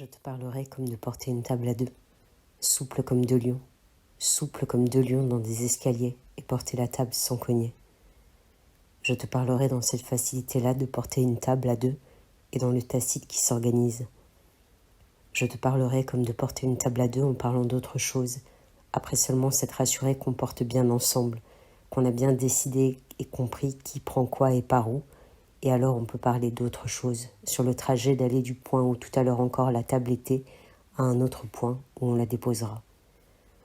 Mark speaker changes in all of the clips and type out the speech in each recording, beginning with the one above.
Speaker 1: Je te parlerai comme de porter une table à deux, souple comme deux lions dans des escaliers et porter la table sans cogner. Je te parlerai dans cette facilité-là de porter une table à deux et dans le tacite qui s'organise. Je te parlerai comme de porter une table à deux en parlant d'autre chose, après seulement s'être rassuré qu'on porte bien ensemble, qu'on a bien décidé et compris qui prend quoi et par où, et alors on peut parler d'autre chose, sur le trajet d'aller du point où tout à l'heure encore la table était, à un autre point où on la déposera.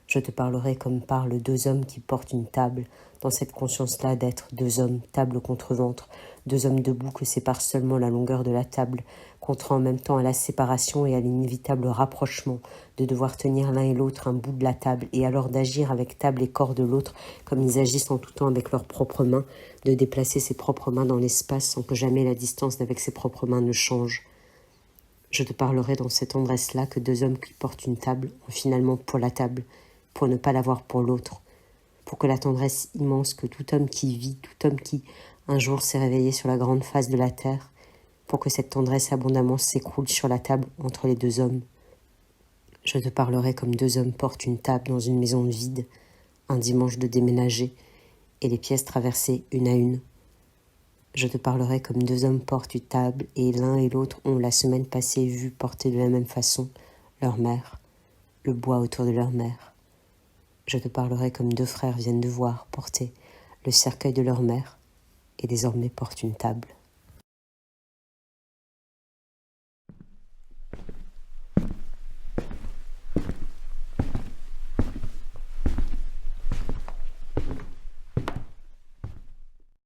Speaker 1: Je te parlerai comme parlent deux hommes qui portent une table, dans cette conscience-là d'être deux hommes, table contre ventre, deux hommes debout que sépare seulement la longueur de la table, contraint en même temps à la séparation et à l'inévitable rapprochement, de devoir tenir l'un et l'autre un bout de la table, et alors d'agir avec table et corps de l'autre, comme ils agissent en tout temps avec leurs propres mains, de déplacer ses propres mains dans l'espace sans que jamais la distance d'avec ses propres mains ne change. Je te parlerai dans cette tendresse-là que deux hommes qui portent une table ont finalement pour la table, pour ne pas l'avoir pour l'autre, pour que la tendresse immense que tout homme qui vit, tout homme qui un jour s'est réveillé sur la grande face de la terre, pour que cette tendresse abondamment s'écroule sur la table entre les deux hommes. Je te parlerai comme deux hommes portent une table dans une maison vide, un dimanche de déménager, et les pièces traversées une à une. Je te parlerai comme deux hommes portent une table, et l'un et l'autre ont la semaine passée vu porter de la même façon leur mère, le bois autour de leur mère. Je te parlerai comme deux frères viennent de voir porter le cercueil de leur mère et désormais portent une table.